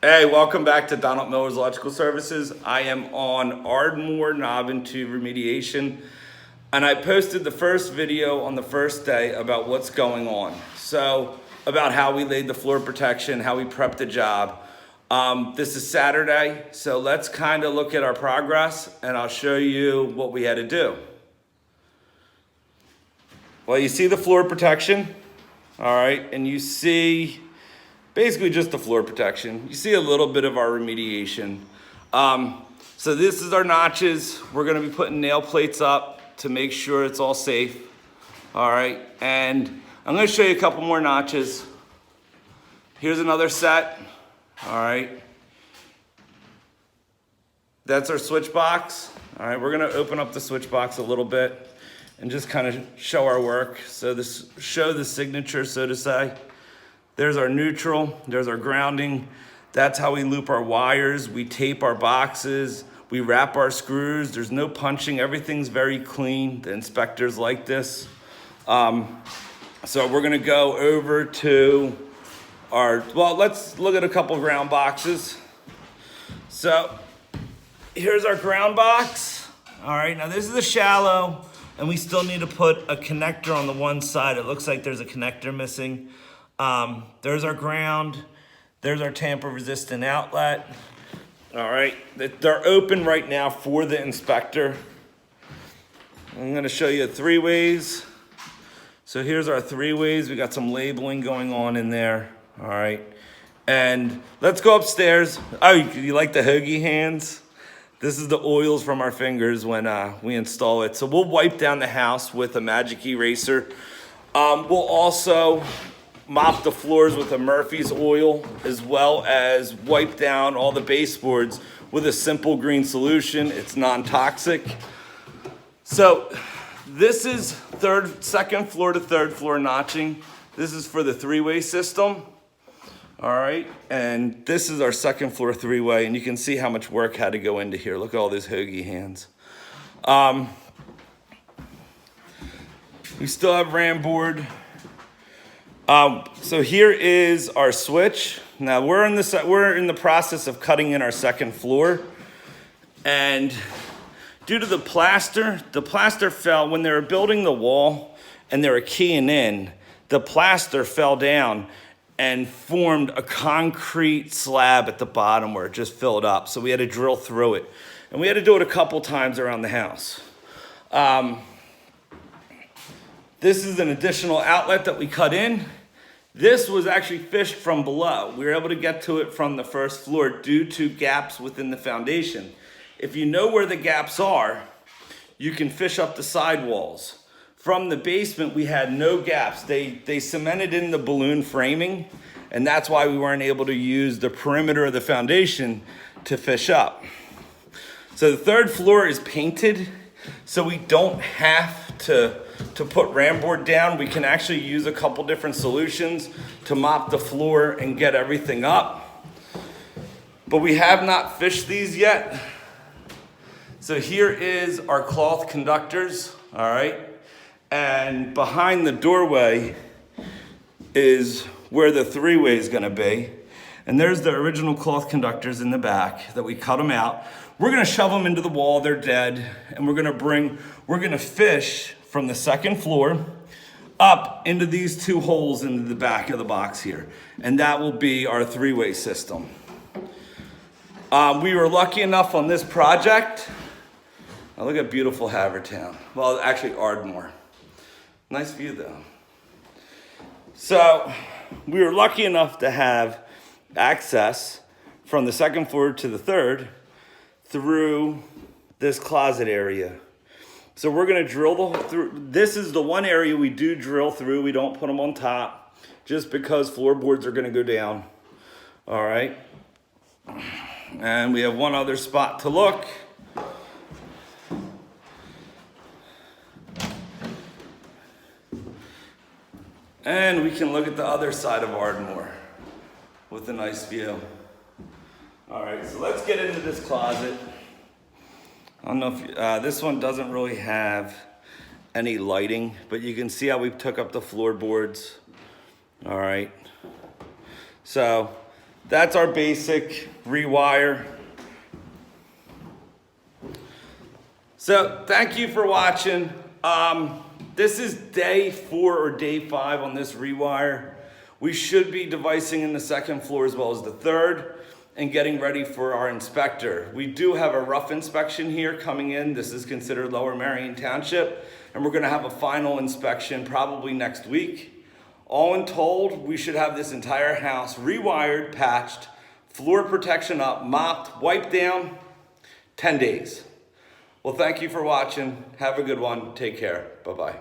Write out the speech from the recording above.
Hey, welcome back to Donald Miller's Electrical Services. I am on Ardmore knob into remediation, and I posted the first video on the first day about what's going on. So, about how we laid the floor protection, how we prepped the job. This is Saturday, so let's kind of look at our progress, and I'll show you what we had to do. Well, you see the floor protection, all right, and you see basically just the floor protection. You see a little bit of our remediation. So this is our notches. We're gonna be putting nail plates up to make sure it's all safe. All right, and I'm gonna show you a couple more notches. Here's another set, all right. That's our switch box. All right, we're gonna open up the switch box a little bit and just kind of show our work. So show the signature, so to say. There's our neutral, there's our grounding. That's how we loop our wires. We tape our boxes, we wrap our screws. There's no punching, everything's very clean. The inspectors like this. So we're gonna go over to let's look at a couple ground boxes. So here's our ground box. All right, now this is a shallow, and we still need to put a connector on the one side. It looks like there's a connector missing. There's our ground, there's our tamper resistant outlet. All right, they're open right now for the inspector. I'm gonna show you 3 ways. So here's our 3 ways. We got some labeling going on in there, all right. And let's go upstairs. Oh, you like the hoagie hands? This is the oils from our fingers when we install it. So we'll wipe down the house with a magic eraser. We'll also mop the floors with a Murphy's oil, as well as wipe down all the baseboards with a simple green solution. It's non-toxic. So this is second floor to third floor notching. This is for the 3-way system. All right, and this is our second floor 3-way, and you can see how much work had to go into here. Look at all these hoagie hands. We still have ram board. So here is our switch. Now we're in the process of cutting in our second floor, and due to the plaster fell when they were building the wall and they were keying in. The plaster fell down and formed a concrete slab at the bottom where it just filled up. So we had to drill through it, and we had to do it a couple times around the house. This is an additional outlet that we cut in. This was actually fished from below. We were able to get to it from the first floor due to gaps within the foundation. If you know where the gaps are, you can fish up the sidewalls. From the basement, we had no gaps. They cemented in the balloon framing, and that's why we weren't able to use the perimeter of the foundation to fish up. So the third floor is painted, so we don't have to put ram board down. We can actually use a couple different solutions to mop the floor and get everything up. But we have not fished these yet. So here is our cloth conductors, all right? And behind the doorway is where the 3-way is gonna be. And there's the original cloth conductors in the back that we cut them out. We're gonna shove them into the wall, they're dead. And we're gonna fish from the second floor up into these 2 holes into the back of the box here. And that will be our 3-way system. We were lucky enough on this project. Oh, look at beautiful Havertown. Well, actually Ardmore. Nice view though. So we were lucky enough to have access from the second floor to the third through this closet area. So we're gonna drill through. This is the one area we do drill through. We don't put them on top just because floorboards are gonna go down. All right. And we have one other spot to look. And we can look at the other side of Ardmore with a nice view. All right, so let's get into this closet. I don't know if this one doesn't really have any lighting, but you can see how we took up the floorboards. All right. So That's our basic rewire. So thank you for watching. This is day 4 or day 5 on this rewire. We should be devicing in the second floor as well as the third and getting ready for our inspector. We do have a rough inspection here coming in. This is considered Lower Marion Township, and we're gonna have a final inspection probably next week. All in told, we should have this entire house rewired, patched, floor protection up, mopped, wiped down, 10 days. Well, thank you for watching. Have a good one. Take care. Bye-bye.